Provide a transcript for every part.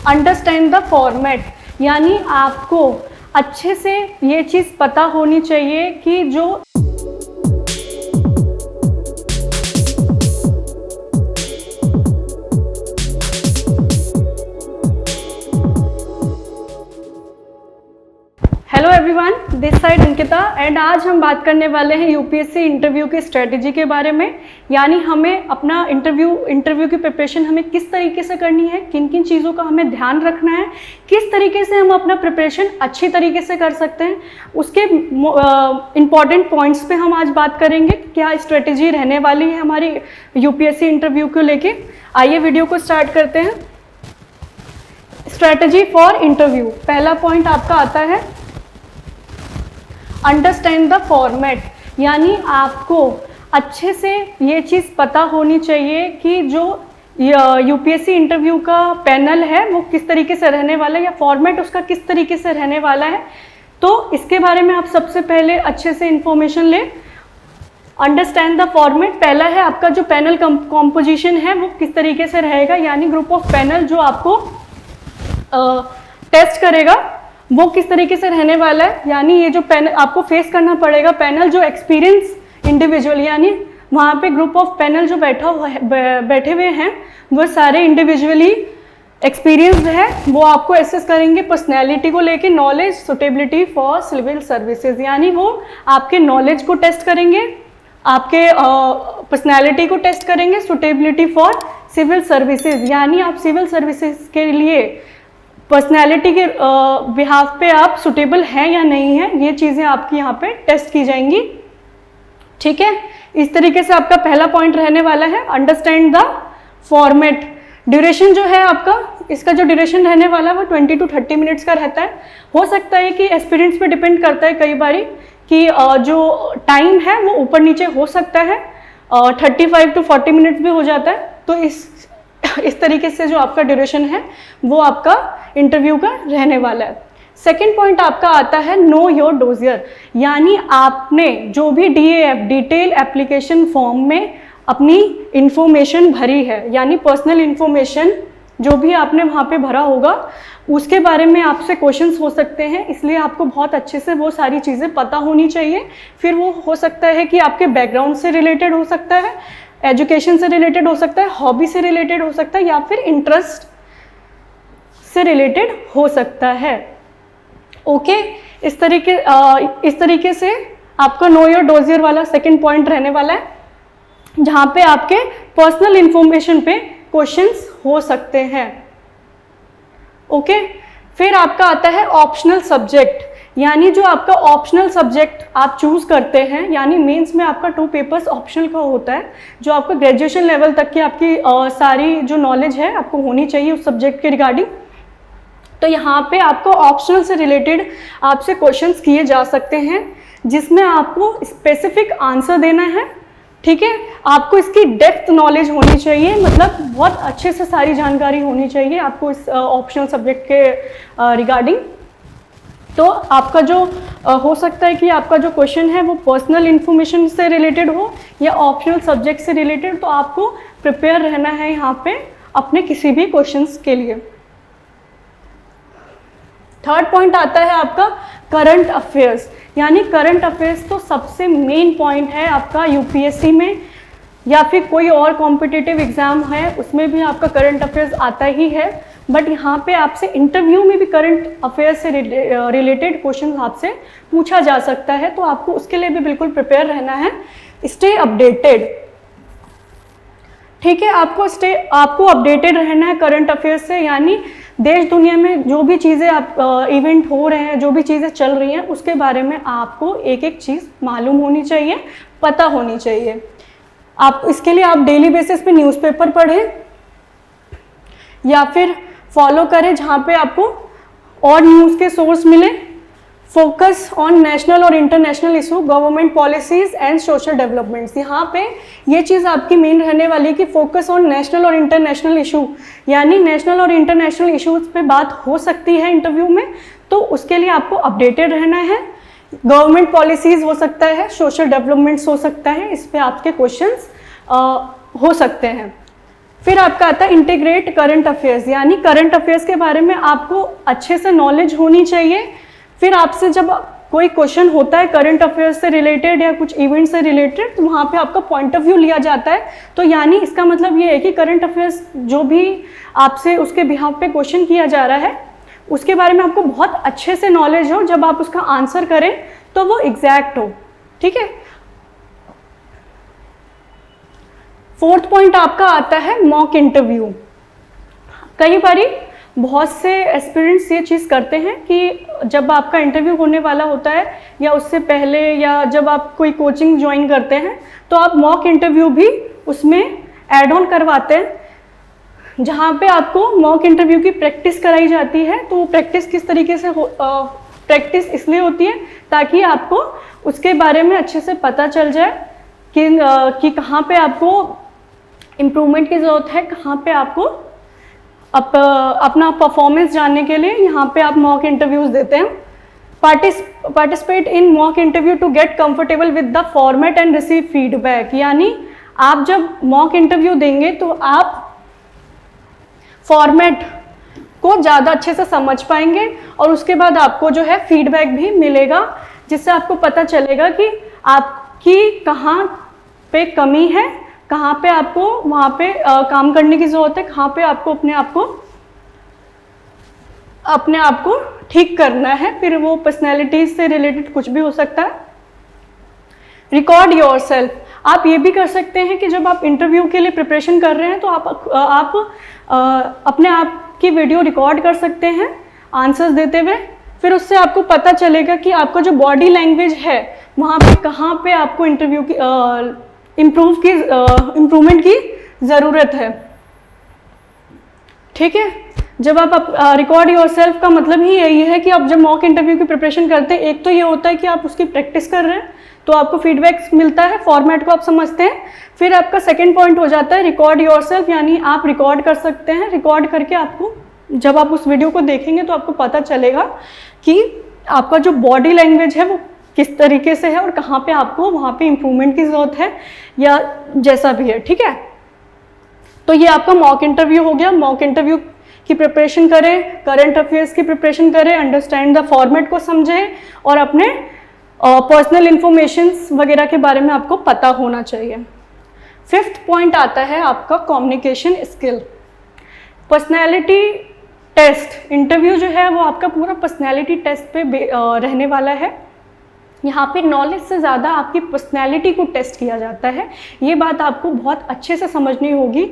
Understand the format, यानी आपको अच्छे से ये चीज़ पता होनी चाहिए कि जो hello everyone, this side Ankita and आज हम बात करने वाले हैं यूपीएससी इंटरव्यू की स्ट्रेटजी के बारे में। यानी हमें अपना इंटरव्यू की प्रिपरेशन हमें किस तरीके से करनी है, किन किन चीज़ों का हमें ध्यान रखना है, किस तरीके से हम अपना प्रिपरेशन अच्छी तरीके से कर सकते हैं, उसके इम्पॉर्टेंट पॉइंट्स पे हम आज बात करेंगे। क्या स्ट्रेटजी रहने वाली है हमारी यूपीएससी इंटरव्यू को लेके। आइए वीडियो को स्टार्ट करते हैं। स्ट्रेटजी फॉर इंटरव्यू, पहला पॉइंट आपका आता है अंडरस्टैंड द फॉर्मेट, यानी आपको अच्छे से ये चीज़ पता होनी चाहिए कि जो यूपीएससी इंटरव्यू का पैनल है वो किस तरीके से रहने वाला है या फॉर्मेट उसका किस तरीके से रहने वाला है। तो इसके बारे में आप सबसे पहले अच्छे से इंफॉर्मेशन लें। अंडरस्टैंड द फॉर्मेट, पहला है आपका जो पैनल कॉम्पोजिशन है वो किस तरीके से रहेगा, यानी ग्रुप ऑफ पैनल जो आपको टेस्ट करेगा वो किस तरीके से रहने वाला है। यानी ये जो पैनल आपको फेस करना पड़ेगा, पैनल जो एक्सपीरियंस इंडिविजुअल, यानी वहाँ पे ग्रुप ऑफ पैनल जो बैठे हुए हैं वो सारे इंडिविजुअली एक्सपीरियंस्ड है। वो आपको एसेस करेंगे पर्सनैलिटी को लेके, knowledge, suitability for civil services, यानी वो आपके नॉलेज को टेस्ट करेंगे, आपके पर्सनैलिटी को टेस्ट करेंगे, सुटेबिलिटी फॉर सिविल सर्विसेज, यानी आप सिविल सर्विसेज के लिए पर्सनैलिटी के बिहाफ पे आप सुटेबल हैं या नहीं है, ये चीज़ें आपकी यहाँ पे टेस्ट की जाएंगी। ठीक है, इस तरीके से आपका पहला पॉइंट रहने वाला है अंडरस्टैंड द फॉर्मेट। ड्यूरेशन जो है आपका, इसका जो ड्यूरेशन रहने वाला है वो 20 to 30 मिनट्स का रहता है। हो सकता है कि एस्पिरेंट्स पे डिपेंड करता है कई बारी कि जो टाइम है वो ऊपर नीचे हो सकता है, 35 to 40 मिनट्स भी हो जाता है। तो इस तरीके से जो आपका ड्यूरेशन है वो आपका इंटरव्यू का रहने वाला है। सेकेंड पॉइंट आपका आता है नो योर डोजियर, यानी आपने जो भी DAF डिटेल एप्लीकेशन फॉर्म में अपनी इंफॉर्मेशन भरी है, यानी पर्सनल इंफॉर्मेशन जो भी आपने वहाँ पे भरा होगा उसके बारे में आपसे क्वेश्चंस हो सकते हैं, इसलिए आपको बहुत अच्छे से वो सारी चीज़ें पता होनी चाहिए। फिर वो हो सकता है कि आपके बैकग्राउंड से रिलेटेड हो सकता है, एजुकेशन से रिलेटेड हो सकता है, हॉबी से रिलेटेड हो सकता है, या फिर इंटरेस्ट से रिलेटेड हो सकता है। ओके, इस तरीके से आपका नो योर डोजियर वाला सेकंड पॉइंट रहने वाला है, जहां पे आपके पर्सनल इंफॉर्मेशन पे क्वेश्चंस हो सकते हैं। ओके, फिर आपका आता है ऑप्शनल सब्जेक्ट, यानी जो आपका ऑप्शनल सब्जेक्ट आप चूज करते हैं, यानी मेंस में आपका 2 पेपर्स ऑप्शनल का होता है, जो आपका ग्रेजुएशन लेवल तक की आपकी सारी जो नॉलेज है आपको होनी चाहिए उस सब्जेक्ट के रिगार्डिंग। तो यहाँ पे आपको ऑप्शनल से रिलेटेड आपसे क्वेश्चंस किए जा सकते हैं, जिसमें आपको स्पेसिफिक आंसर देना है। ठीक है, आपको इसकी डेप्थ नॉलेज होनी चाहिए, मतलब बहुत अच्छे से सारी जानकारी होनी चाहिए आपको इस ऑप्शनल सब्जेक्ट के रिगार्डिंग। तो आपका जो हो सकता है कि आपका जो क्वेश्चन है वो पर्सनल इन्फॉर्मेशन से रिलेटेड हो या ऑप्शनल सब्जेक्ट से रिलेटेड, तो आपको प्रिपेयर रहना है यहाँ पे अपने किसी भी क्वेश्चंस के लिए। थर्ड पॉइंट आता है आपका करंट अफेयर्स, यानी करंट अफेयर्स तो सबसे मेन पॉइंट है आपका यूपीएससी में या फिर कोई और कॉम्पिटिटिव एग्जाम है उसमें भी आपका करंट अफेयर्स आता ही है, बट यहाँ पे आपसे इंटरव्यू में भी करंट अफेयर्स से रिलेटेड क्वेश्चन आपसे पूछा जा सकता है, तो आपको उसके लिए भी बिल्कुल प्रिपेयर रहना है। स्टे अपडेटेड, ठीक है, आपको अपडेटेड रहना है करंट अफेयर्स से, यानी देश दुनिया में जो भी चीज़ें आप इवेंट हो रहे हैं, जो भी चीज़ें चल रही हैं उसके बारे में आपको एक एक चीज़ मालूम होनी चाहिए, पता होनी चाहिए। आप इसके लिए आप डेली बेसिस पे न्यूज़पेपर पढ़ें या फिर फॉलो करें जहाँ पे आपको और न्यूज़ के सोर्स मिले। फोकस ऑन नेशनल और international issue, government policies and social developments, यहाँ पे ये चीज़ आपकी मेन रहने वाली है कि फोकस ऑन नेशनल और इंटरनेशनल इशू, यानी नेशनल और इंटरनेशनल इशूज़ पे बात हो सकती है इंटरव्यू में, तो उसके लिए आपको अपडेटेड रहना है। गवर्नमेंट पॉलिसीज़ हो सकता है, सोशल डेवलपमेंट्स हो सकता है, इस पर आपके क्वेश्चंस हो सकते हैं। फिर आपका आता है इंटीग्रेट करंट अफेयर्स, यानी करंट अफेयर्स के बारे में आपको अच्छे से नॉलेज होनी चाहिए। फिर आपसे जब कोई क्वेश्चन होता है करंट अफेयर्स से रिलेटेड या कुछ इवेंट से रिलेटेड, तो वहाँ पे आपका पॉइंट ऑफ व्यू लिया जाता है। तो यानी इसका मतलब ये है कि करंट अफेयर्स जो भी आपसे उसके बिहाफ पे क्वेश्चन किया जा रहा है उसके बारे में आपको बहुत अच्छे से नॉलेज हो, जब आप उसका आंसर करें तो वो एग्जैक्ट हो। ठीक है। फोर्थ पॉइंट आपका आता है मॉक इंटरव्यू। कई बारी बहुत से एस्पिरेंट्स ये चीज़ करते हैं कि जब आपका इंटरव्यू होने वाला होता है या उससे पहले या जब आप कोई कोचिंग ज्वाइन करते हैं तो आप मॉक इंटरव्यू भी उसमें ऐड ऑन करवाते हैं, जहाँ पे आपको मॉक इंटरव्यू की प्रैक्टिस कराई जाती है। तो वो प्रैक्टिस किस तरीके से प्रैक्टिस इसलिए होती है ताकि आपको उसके बारे में अच्छे से पता चल जाए कि कहाँ पे आपको इम्प्रूवमेंट की ज़रूरत है, कहाँ पे आपको अपना परफॉर्मेंस जानने के लिए यहाँ पे आप मॉक इंटरव्यूज़ देते हैं। Participate in mock interview to get comfortable with the format and receive feedback, यानी आप जब मॉक इंटरव्यू देंगे तो आप फॉर्मेट को ज़्यादा अच्छे से समझ पाएंगे और उसके बाद आपको जो है फीडबैक भी मिलेगा, जिससे आपको पता चलेगा कि आपकी कहाँ पे कमी है, कहाँ पे आपको वहाँ पे काम करने की ज़रूरत है, कहाँ पे आपको अपने आप को ठीक करना है। फिर वो पर्सनैलिटीज से रिलेटेड कुछ भी हो सकता है। रिकॉर्ड योरसेल्फ, आप ये भी कर सकते हैं कि जब आप इंटरव्यू के लिए प्रिपरेशन कर रहे हैं तो आप अपने आप की वीडियो रिकॉर्ड कर सकते हैं आंसर्स देते हुए। फिर उससे आपको पता चलेगा कि आपका जो बॉडी लैंग्वेज है वहाँ पे कहाँ पे आपको इंटरव्यू की इम्प्रूवमेंट की ज़रूरत है। ठीक है। जब आप रिकॉर्ड योरसेल्फ का मतलब ही यही है कि आप जब मॉक इंटरव्यू की प्रिपरेशन करते हैं, एक तो ये होता है कि आप उसकी प्रैक्टिस कर रहे हैं तो आपको फीडबैक मिलता है, फॉर्मेट को आप समझते हैं। फिर आपका सेकंड पॉइंट हो जाता है रिकॉर्ड योरसेल्फ, यानी आप रिकॉर्ड कर सकते हैं। रिकॉर्ड करके आपको जब आप उस वीडियो को देखेंगे तो आपको पता चलेगा कि आपका जो बॉडी लैंग्वेज है वो किस तरीके से है और कहाँ पे आपको वहाँ पे इम्प्रूवमेंट की ज़रूरत है या जैसा भी है। ठीक है। तो ये आपका मॉक इंटरव्यू हो गया। मॉक इंटरव्यू की प्रिपरेशन करें, करंट अफेयर्स की प्रिपरेशन करें, अंडरस्टैंड द फॉर्मेट को समझें और अपने पर्सनल इंफॉर्मेशंस वगैरह के बारे में आपको पता होना चाहिए। फिफ्थ पॉइंट आता है आपका communication skill. Personality test, interview जो है वो आपका पूरा पर्सनैलिटी टेस्ट पे रहने वाला है। यहाँ पे नॉलेज से ज़्यादा आपकी पर्सनैलिटी को टेस्ट किया जाता है। ये बात आपको बहुत अच्छे से समझनी होगी।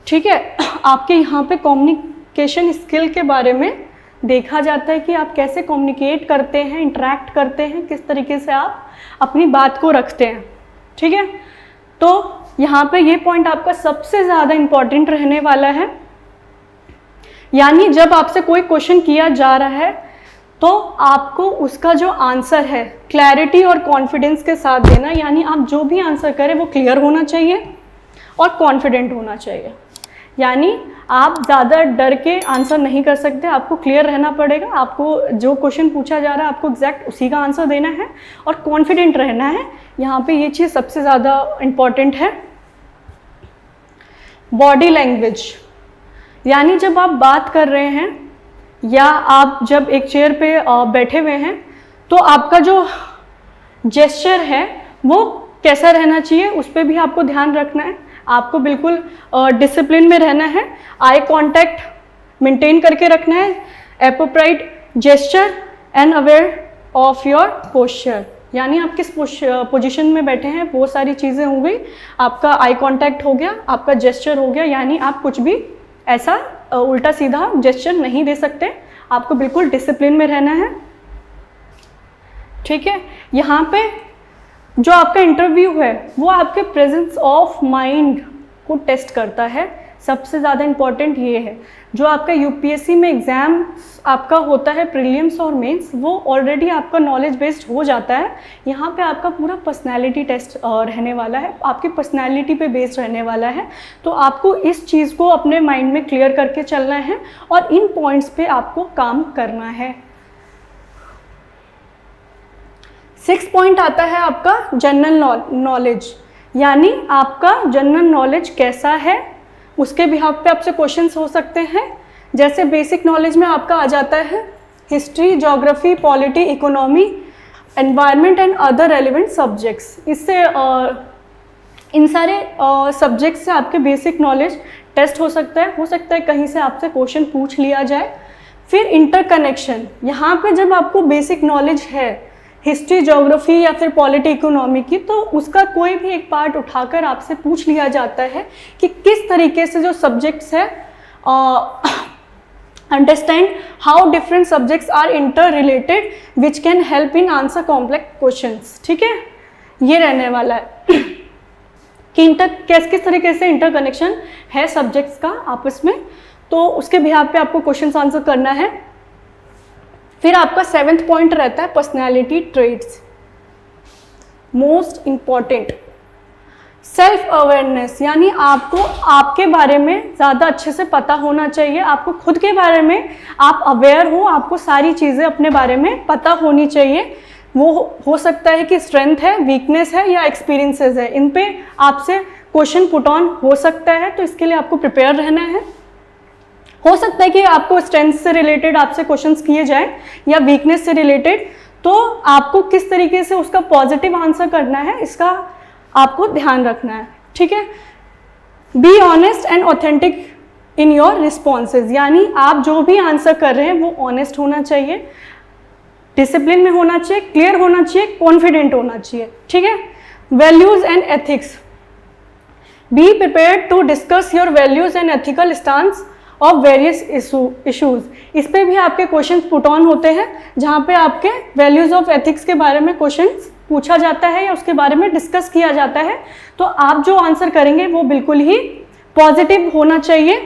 ठीक है। आपके यहाँ पे कम्युनिकेशन स्किल के बारे में देखा जाता है कि आप कैसे कम्युनिकेट करते हैं, इंटरेक्ट करते हैं, किस तरीके से आप अपनी बात को रखते हैं। ठीक है। तो यहाँ पे ये पॉइंट आपका सबसे ज़्यादा इम्पॉर्टेंट रहने वाला है। यानी जब आपसे कोई क्वेश्चन किया जा रहा है तो आपको उसका जो आंसर है क्लैरिटी और कॉन्फिडेंस के साथ देना, यानी आप जो भी आंसर करें वो क्लियर होना चाहिए और कॉन्फिडेंट होना चाहिए। यानी आप ज़्यादा डर के आंसर नहीं कर सकते, आपको क्लियर रहना पड़ेगा। आपको जो क्वेश्चन पूछा जा रहा है आपको एग्जैक्ट उसी का आंसर देना है और कॉन्फिडेंट रहना है। यहाँ पे ये चीज़ सबसे ज़्यादा इम्पॉर्टेंट है। बॉडी लैंग्वेज, यानी जब आप बात कर रहे हैं या आप जब एक चेयर पे बैठे हुए हैं तो आपका जो जेस्चर है वो कैसा रहना चाहिए, उस पर भी आपको ध्यान रखना है। आपको बिल्कुल डिसिप्लिन में रहना है, आई कांटेक्ट मेंटेन करके रखना है, appropriate gesture and aware of your posture, यानी आप किस पोजीशन में बैठे हैं वो सारी चीज़ें हो गई। आपका आई कांटेक्ट हो गया, आपका जेस्चर हो गया, यानी आप कुछ भी ऐसा उल्टा सीधा जेस्चर नहीं दे सकते, आपको बिल्कुल डिसिप्लिन में रहना है। ठीक है। यहाँ पे जो आपका इंटरव्यू है वो आपके प्रेजेंस ऑफ माइंड को टेस्ट करता है। सबसे ज़्यादा इम्पॉर्टेंट ये है, जो आपका यूपीएससी में एग्ज़ाम आपका होता है प्रीलिम्स और मेंस, वो ऑलरेडी आपका नॉलेज बेस्ड हो जाता है। यहाँ पे आपका पूरा पर्सनैलिटी टेस्ट रहने वाला है, आपकी पर्सनैलिटी पे बेस्ड रहने वाला है। तो आपको इस चीज़ को अपने माइंड में क्लियर करके चलना है और इन पॉइंट्स पे आपको काम करना है। 6 पॉइंट आता है आपका जनरल नॉलेज, यानी आपका जनरल नॉलेज कैसा है उसके बिहाफ पे आपसे क्वेश्चंस हो सकते हैं। जैसे बेसिक नॉलेज में आपका आ जाता है history, geography, polity, economy, environment and other relevant subjects. इससे इन सारे सब्जेक्ट्स से आपके बेसिक नॉलेज टेस्ट हो सकता है कहीं से आपसे क्वेश्चन पूछ लिया जाए। फिर इंटरकनेक्शन, यहाँ पे जब आपको बेसिक नॉलेज है हिस्ट्री, ज्योग्राफी या फिर पॉलिटी, इकोनॉमी की, तो उसका कोई भी एक पार्ट उठाकर आपसे पूछ लिया जाता है कि किस तरीके से जो सब्जेक्ट्स है understand how different subjects are interrelated which can help in answer complex questions. ठीक है, ये रहने वाला है कि किस तरीके से इंटरकनेक्शन है सब्जेक्ट्स का आपस में, तो उसके बिहाफ पे आपको क्वेश्चंस आंसर करना है। फिर आपका 7th पॉइंट रहता है personality traits, most important. Self awareness, यानी आपको आपके बारे में ज़्यादा अच्छे से पता होना चाहिए, आपको खुद के बारे में आप अवेयर हो, आपको सारी चीज़ें अपने बारे में पता होनी चाहिए। वो हो सकता है कि स्ट्रेंथ है, वीकनेस है या एक्सपीरियंसेस है, इन पे आपसे क्वेश्चन पुट ऑन हो सकता है, तो इसके लिए आपको प्रिपेयर रहना है। हो सकता है कि आपको स्ट्रेंथ से रिलेटेड आपसे क्वेश्चंस किए जाएं या वीकनेस से रिलेटेड, तो आपको किस तरीके से उसका पॉजिटिव आंसर करना है इसका आपको ध्यान रखना है। ठीक है, be honest and authentic in your responses, यानी आप जो भी आंसर कर रहे हैं वो ऑनेस्ट होना चाहिए, डिसिप्लिन में होना चाहिए, क्लियर होना चाहिए, कॉन्फिडेंट होना चाहिए। ठीक है, values and ethics, be prepared to discuss your values and ethical stance of various issues. इस पे भी आपके क्वेश्चन पुट ऑन होते हैं, जहाँ पे आपके वैल्यूज ऑफ एथिक्स के बारे में क्वेश्चन पूछा जाता है या उसके बारे में डिस्कस किया जाता है, तो आप जो आंसर करेंगे वो बिल्कुल ही पॉजिटिव होना चाहिए,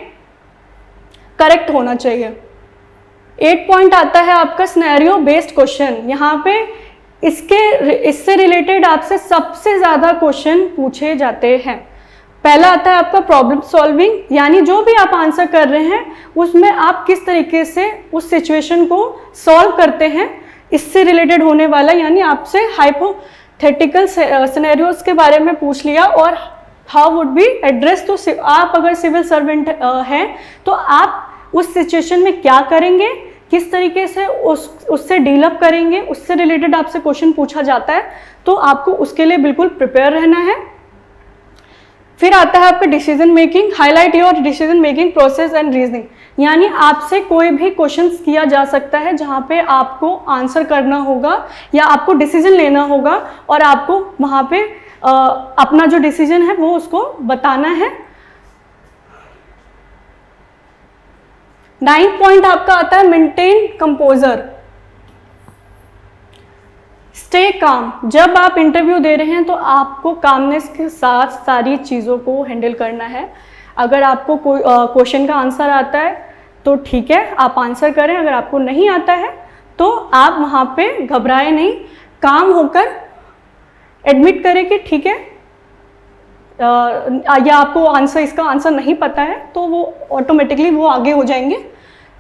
करेक्ट होना चाहिए। 8 पॉइंट आता है आपका सिनेरियो बेस्ड क्वेश्चन। यहाँ पे इससे रिलेटेड आपसे सबसे ज़्यादा क्वेश्चन पूछे जाते हैं। पहला आता है आपका प्रॉब्लम सॉल्विंग, यानी जो भी आप आंसर कर रहे हैं उसमें आप किस तरीके से उस सिचुएशन को सॉल्व करते हैं, इससे रिलेटेड होने वाला, यानी आपसे हाइपोथेटिकल सिनेरियोज के बारे में पूछ लिया और हाउ वुड बी एड्रेस। तो आप अगर सिविल सर्वेंट हैं तो आप उस सिचुएशन में क्या करेंगे, किस तरीके से उससे डील अप करेंगे, उससे रिलेटेड आपसे क्वेश्चन पूछा जाता है, तो आपको उसके लिए बिल्कुल प्रिपेयर रहना है। फिर आता है आपका decision making, highlight your decision making process and reasoning, यानी आपसे कोई भी क्वेश्चंस किया जा सकता है जहाँ पे आपको आंसर करना होगा या आपको डिसीजन लेना होगा और आपको वहाँ पे अपना जो डिसीजन है वो उसको बताना है। 9th पॉइंट आपका आता है मेंटेन कंपोजर, स्टे काम। जब आप इंटरव्यू दे रहे हैं तो आपको कामनेस के साथ सारी चीज़ों को हैंडल करना है। अगर आपको कोई क्वेश्चन का आंसर आता है तो ठीक है, आप आंसर करें, अगर आपको नहीं आता है तो आप वहाँ पे घबराएं नहीं, काम होकर एडमिट करें कि ठीक है, या आपको इसका आंसर नहीं पता है तो वो ऑटोमेटिकली वो आगे हो जाएंगे।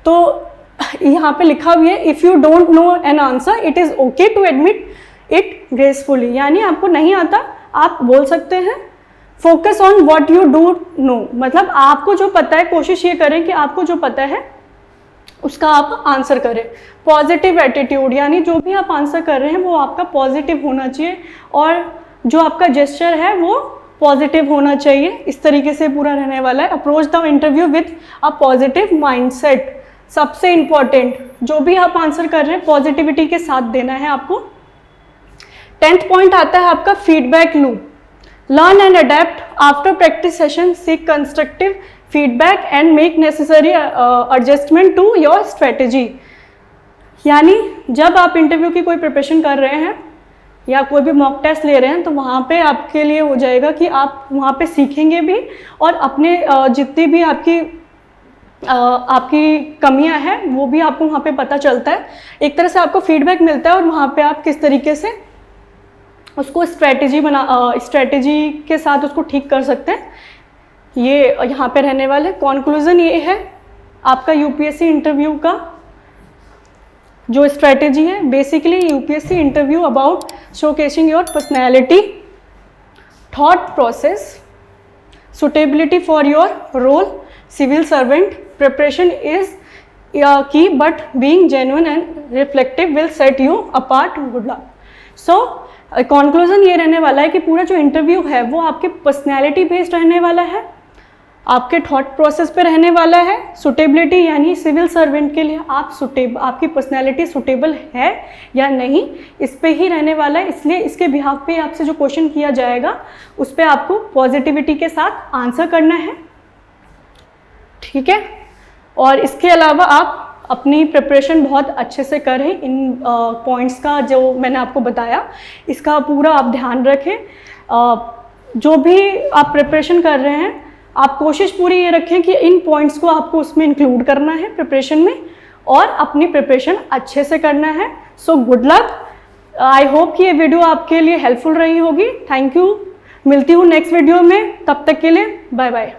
तो यहाँ पे लिखा हुआ है if you don't know an answer it is okay to admit it gracefully, यानी आपको नहीं आता आप बोल सकते हैं। Focus on what you do know, मतलब आपको जो पता है कोशिश ये करें कि आपको जो पता है उसका आप आंसर करें। पॉजिटिव एटीट्यूड, यानी जो भी आप आंसर कर रहे हैं वो आपका पॉजिटिव होना चाहिए और जो आपका जेस्चर है वो पॉजिटिव होना चाहिए। इस तरीके से पूरा रहने वाला है। Approach the interview with a positive mindset, सबसे इंपॉर्टेंट, जो भी आप आंसर कर रहे हैं पॉजिटिविटी के साथ देना है आपको। 10th पॉइंट आता है आपका feedback loop, learn and adapt after practice session, seek constructive feedback and make necessary adjustment to your strategy. यानी जब आप इंटरव्यू की कोई प्रिपरेशन कर रहे हैं या कोई भी मॉक टेस्ट ले रहे हैं तो वहाँ पे आपके लिए हो जाएगा कि आप वहाँ पे सीखेंगे भी और अपने जितनी भी आपकी कमियां हैं वो भी आपको वहाँ पे पता चलता है। एक तरह से आपको फीडबैक मिलता है और वहाँ पे आप किस तरीके से उसको स्ट्रेटेजी के साथ उसको ठीक कर सकते हैं, ये यहाँ पे रहने वाले। कंक्लूजन ये है आपका यूपीएससी इंटरव्यू का जो स्ट्रेटेजी है, basically UPSC interview about showcasing your personality, thought process, suitability for your role, civil servant, preparation is key, but being genuine and reflective will set you apart. Good luck. So conclusion ये रहने वाला है कि पूरा जो interview है वो आपके पर्सनैलिटी बेस्ड रहने वाला है, आपके थॉट प्रोसेस पे रहने वाला है। सुटेबिलिटी यानी सिविल सर्वेंट के लिए आपकी पर्सनैलिटी सुटेबल है या नहीं, इस पे ही रहने वाला है। इसलिए इसके बिहाफ पे आपसे जो क्वेश्चन किया जाएगा उस पर आपको पॉजिटिविटी के साथ आंसर करना है, ठीक है। और इसके अलावा आप अपनी प्रिपरेशन बहुत अच्छे से करें। इन पॉइंट्स का जो मैंने आपको बताया इसका पूरा आप ध्यान रखें। जो भी आप प्रिपरेशन कर रहे हैं आप कोशिश पूरी ये रखें कि इन पॉइंट्स को आपको उसमें इंक्लूड करना है प्रिपरेशन में, और अपनी प्रिपरेशन अच्छे से करना है। So good luck. I hope कि ये वीडियो आपके लिए हेल्पफुल रही होगी। Thank you. मिलती हूँ नेक्स्ट वीडियो में, तब तक के लिए बाय बाय।